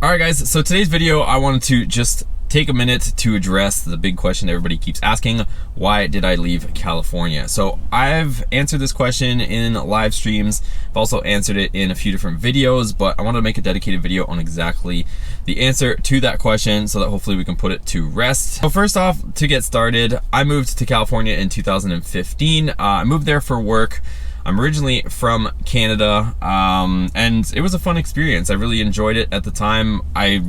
Alright guys, so today's video I wanted to just take a minute to address the big question everybody keeps asking: why did I leave California? So I've answered this question in live streams. I've also answered it in a few different videos, but I wanted to make a dedicated video on exactly the answer to that question so that hopefully we can put it to rest. So first off, to get started, I moved to California in 2015. I moved there for work. I'm originally from Canada, and it was a fun experience. I really enjoyed it at the time. I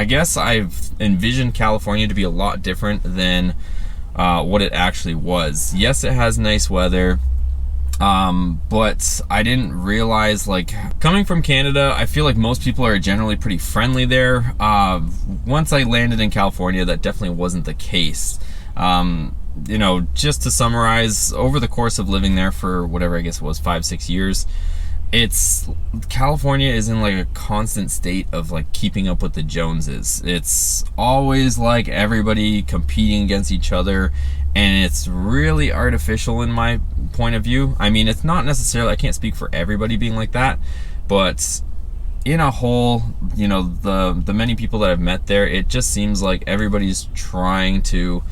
guess I've envisioned California to be a lot different than what it actually was. Yes, it has nice weather, but I didn't realize, like, coming from Canada, I feel like most people are generally pretty friendly there. Once I landed in California, that definitely wasn't the case. You know, just to summarize, over the course of living there for whatever, I guess it was 5-6 years, California is in like a constant state of like keeping up with the Joneses. It's always like everybody competing against each other, and it's really artificial in my point of view. I mean, it's not necessarily, I can't speak for everybody being like that, but in a whole, you know, the many people that I've met there, it just seems like everybody's trying to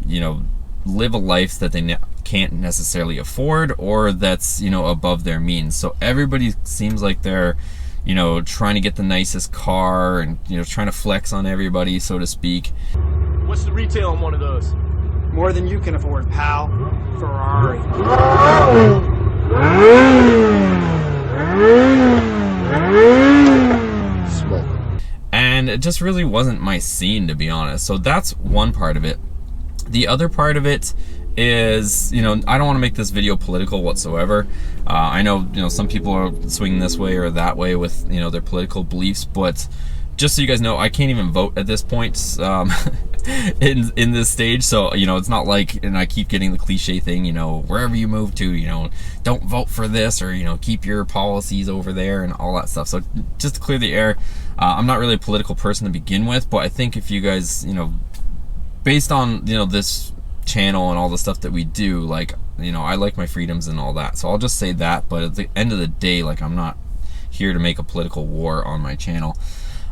you know, live a life that they can't necessarily afford, or that's, you know, above their means. So everybody seems like they're, you know, trying to get the nicest car and, you know, trying to flex on everybody, so to speak. What's the retail on one of those? More than you can afford, pal. Ferrari. Smoke. And it just really wasn't my scene, to be honest. So that's one part of it. The other part of it is, you know, I don't want to make this video political whatsoever. I know, you know, some people are swinging this way or that way with, you know, their political beliefs, but just so you guys know, I can't even vote at this point in this stage. So, you know, it's not like, and I keep getting the cliche thing, you know, wherever you move to, you know, don't vote for this, or, you know, keep your policies over there and all that stuff. So just to clear the air, I'm not really a political person to begin with, but I think if you guys, you know, based on, you know, this channel and all the stuff that we do, like, you know, I like my freedoms and all that. So I'll just say that, but at the end of the day, like, I'm not here to make a political war on my channel.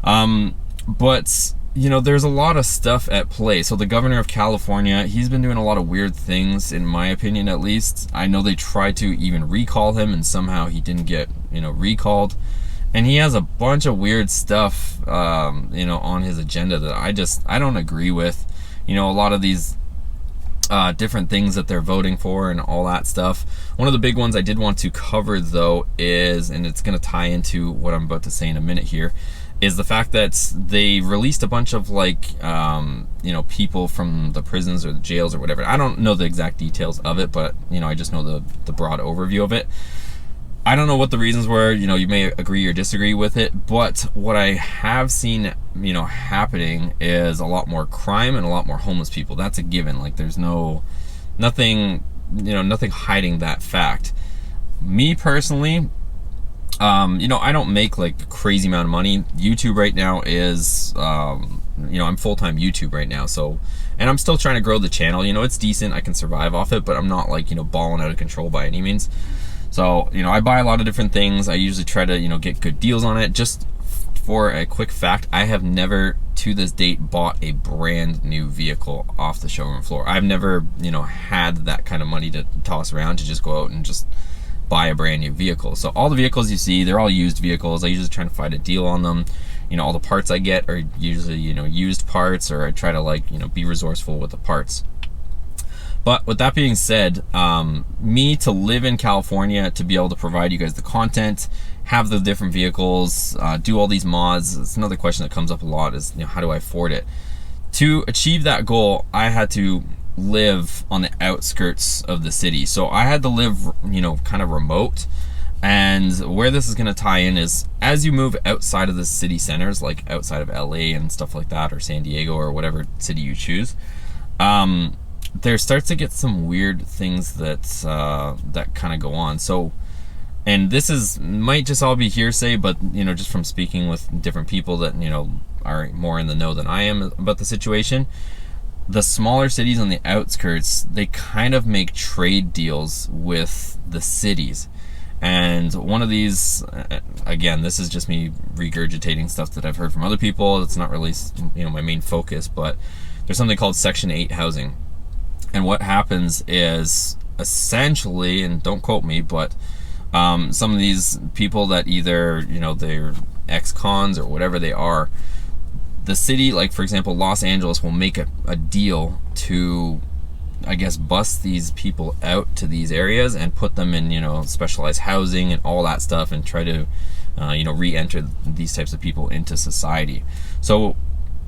But, you know, there's a lot of stuff at play. So the governor of California, he's been doing a lot of weird things, in my opinion at least. I know they tried to even recall him, and somehow he didn't get, you know, recalled. And he has a bunch of weird stuff, you know, on his agenda that I don't agree with. You know, a lot of these different things that they're voting for and all that stuff. One of the big ones I did want to cover, though, is, and it's going to tie into what I'm about to say in a minute here, is the fact that they released a bunch of, like, you know, people from the prisons or the jails or whatever. I don't know the exact details of it, but, you know, I just know the broad overview of it. I don't know what the reasons were. You know, you may agree or disagree with it, but what I have seen, you know, happening is a lot more crime and a lot more homeless people. That's a given. Like, there's nothing, you know, nothing hiding that fact. Me personally, you know, I don't make like a crazy amount of money. YouTube right now is, you know, I'm full-time YouTube right now, so, and I'm still trying to grow the channel. You know, it's decent. I can survive off it, but I'm not, like, you know, balling out of control by any means. So, you know, I buy a lot of different things. I usually try to, you know, get good deals on it. Just for a quick fact, I have never, to this date, bought a brand new vehicle off the showroom floor. I've never, you know, had that kind of money to toss around to just go out and just buy a brand new vehicle. So all the vehicles you see, they're all used vehicles. I usually try to find a deal on them. You know, all the parts I get are usually, you know, used parts, or I try to, like, you know, be resourceful with the parts. But with that being said, me to live in California, to be able to provide you guys the content, have the different vehicles, do all these mods, it's another question that comes up a lot is, you know, how do I afford it? To achieve that goal, I had to live on the outskirts of the city. So I had to live, you know, kind of remote. And where this is going to tie in is, as you move outside of the city centers, like outside of LA and stuff like that, or San Diego, or whatever city you choose, there starts to get some weird things that that kind of go on. So, and this might just all be hearsay, but, you know, just from speaking with different people that, you know, are more in the know than I am about the situation, the smaller cities on the outskirts, they kind of make trade deals with the cities. And one of these, again, this is just me regurgitating stuff that I've heard from other people. It's not really, my main focus, but there's something called Section 8 housing. And what happens is essentially, and don't quote me, but some of these people that either, they're ex-cons or whatever they are, the city, like for example, Los Angeles will make a deal to, I guess, bust these people out to these areas and put them in, specialized housing and all that stuff, and try to, re-enter these types of people into society. So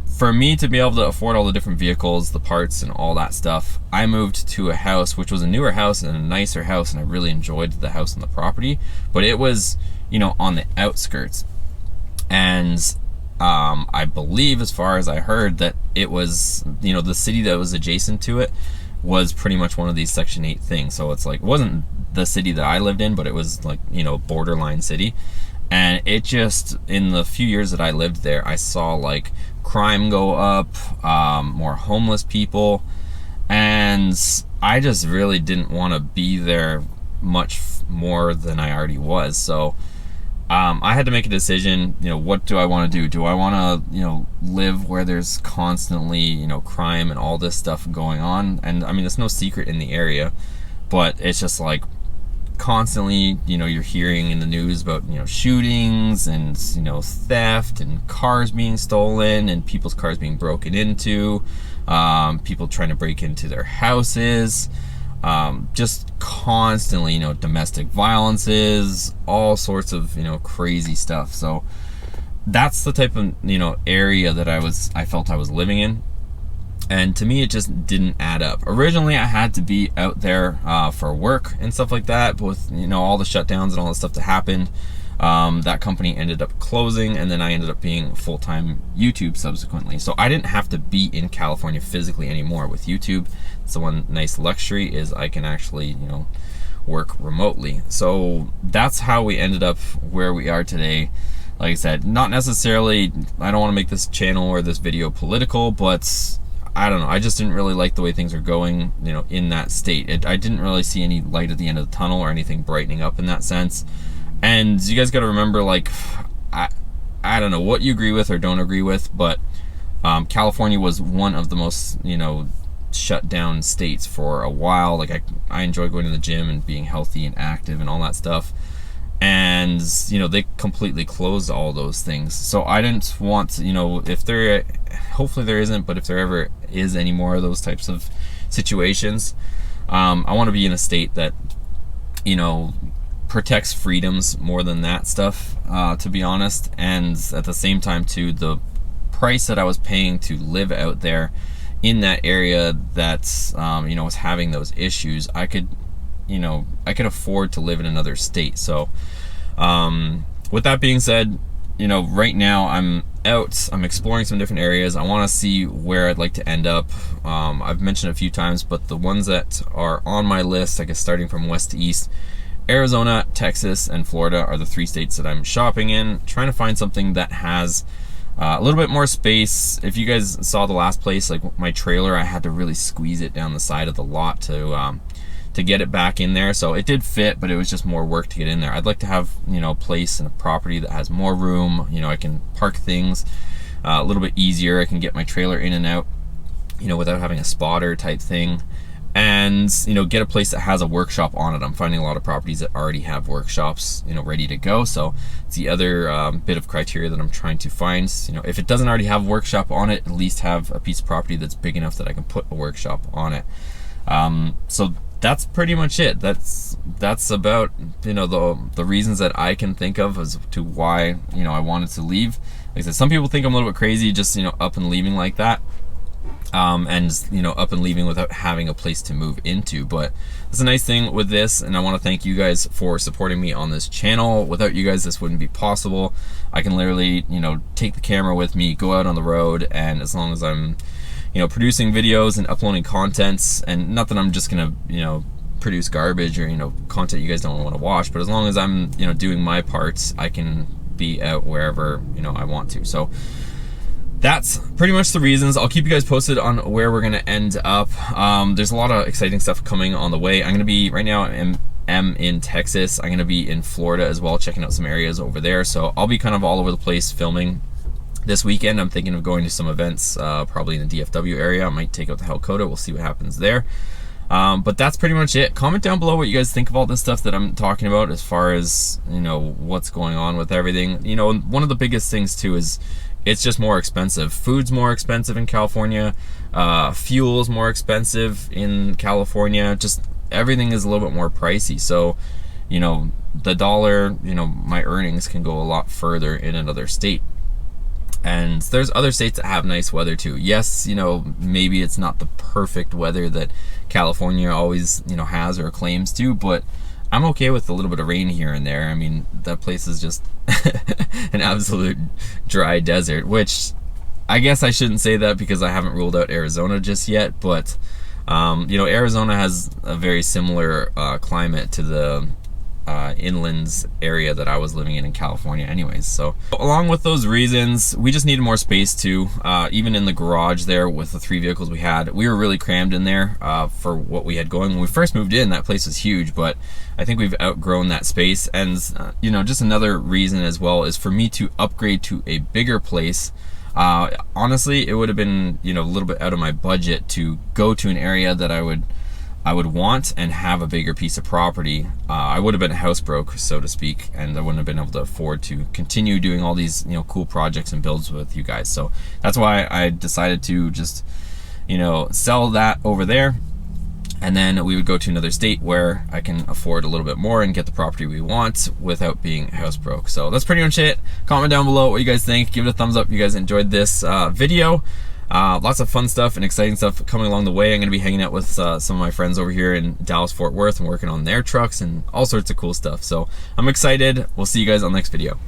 for me to be able to afford all the different vehicles, the parts and all that stuff, I moved to a house, which was a newer house and a nicer house, and I really enjoyed the house and the property, but it was, on the outskirts. And I believe, as far as I heard, that it was, the city that was adjacent to it was pretty much one of these Section 8 things. So it's like, it wasn't the city that I lived in, but it was like, borderline city. And it just, in the few years that I lived there, I saw like crime go up, more homeless people, and I just really didn't want to be there much more than I already was. So I had to make a decision. What do I want to do? Do I want to, live where there's constantly, crime and all this stuff going on? And I mean, it's no secret in the area, but it's just like constantly, you're hearing in the news about, shootings and, theft and cars being stolen and people's cars being broken into, people trying to break into their houses, just constantly, domestic violences, all sorts of, crazy stuff. So that's the type of, area that I felt I was living in. And to me, it just didn't add up. Originally, I had to be out there for work and stuff like that. But with, all the shutdowns and all the stuff that happened, that company ended up closing, and then I ended up being full-time YouTube subsequently. So I didn't have to be in California physically anymore with YouTube. It's the one nice luxury is I can actually, work remotely. So that's how we ended up where we are today. Like I said, not necessarily, I don't want to make this channel or this video political, but I don't know, I just didn't really like the way things are going, in that state. I didn't really see any light at the end of the tunnel or anything brightening up in that sense. And you guys got to remember, like, I don't know what you agree with or don't agree with, but California was one of the most, shut down states for a while. Like, I enjoy going to the gym and being healthy and active and all that stuff. And, they completely closed all those things. So I didn't want to, if there, hopefully there isn't, but if there ever is any more of those types of situations, I want to be in a state that, protects freedoms more than that stuff, to be honest. And at the same time, too, the price that I was paying to live out there in that area that's, was having those issues, I could afford to live in another state. So with that being said, right now I'm exploring some different areas. I want to see where I'd like to end up. I've mentioned a few times, but the ones that are on my list, I guess starting from west to east, Arizona, Texas, and Florida are the 3 states that I'm shopping in, trying to find something that has a little bit more space. If you guys saw the last place, like my trailer, I had to really squeeze it down the side of the lot to get it back in there. So it did fit, but it was just more work to get in there. I'd like to have, a place and a property that has more room. I can park things a little bit easier. I can get my trailer in and out, without having a spotter type thing. And, get a place that has a workshop on it. I'm finding a lot of properties that already have workshops, ready to go. So it's the other bit of criteria that I'm trying to find. If it doesn't already have a workshop on it, at least have a piece of property that's big enough that I can put a workshop on it. So that's pretty much it. That's about, the reasons that I can think of as to why, I wanted to leave. Like I said, some people think I'm a little bit crazy just, up and leaving like that. And up and leaving without having a place to move into. But that's a nice thing with this, and I want to thank you guys for supporting me on this channel. Without you guys, this wouldn't be possible. I can literally, take the camera with me, go out on the road, and as long as I'm, producing videos and uploading contents, and not that I'm just gonna, produce garbage or, content you guys don't want to watch, but as long as I'm, doing my parts, I can be out wherever, I want to. So that's pretty much the reasons. I'll keep you guys posted on where we're gonna end up. There's a lot of exciting stuff coming on the way. I'm gonna be, right now, I'm am in Texas. I'm going to be in Florida as well, checking out some areas over there. So I'll be kind of all over the place filming this weekend. I'm thinking of going to some events, probably in the DFW area. I might take out the Halkota. We'll see what happens there. But that's pretty much it. Comment down below what you guys think of all this stuff that I'm talking about, as far as, you know, what's going on with everything. You know, one of the biggest things too is it's just more expensive. Food's more expensive in California. Fuel's more expensive in California. Just everything is a little bit more pricey. So, you know, the dollar, you know, my earnings can go a lot further in another state. And there's other states that have nice weather too. Yes, you know, maybe it's not the perfect weather that California always, you know, has or claims to, but I'm okay with a little bit of rain here and there. I mean, that place is just an absolute dry desert, which I guess I shouldn't say that because I haven't ruled out Arizona just yet, but you know, Arizona has a very similar climate to the inlands area that I was living in California anyways. So along with those reasons, we just needed more space too. Even in the garage there with the 3 vehicles we had, we were really crammed in there for what we had going. When we first moved in, that place was huge, but I think we've outgrown that space. And you know, just another reason as well is for me to upgrade to a bigger place. Honestly, it would have been, you know, a little bit out of my budget to go to an area that I would want and have a bigger piece of property. I would have been house broke, so to speak, and I wouldn't have been able to afford to continue doing all these, you know, cool projects and builds with you guys. So that's why I decided to just, you know, sell that over there, and then we would go to another state where I can afford a little bit more and get the property we want without being house broke. So that's pretty much it. Comment down below what you guys think. Give it a thumbs up if you guys enjoyed this video. Lots of fun stuff and exciting stuff coming along the way. I'm going to be hanging out with some of my friends over here in Dallas, Fort Worth, and working on their trucks and all sorts of cool stuff. So I'm excited. We'll see you guys on the next video.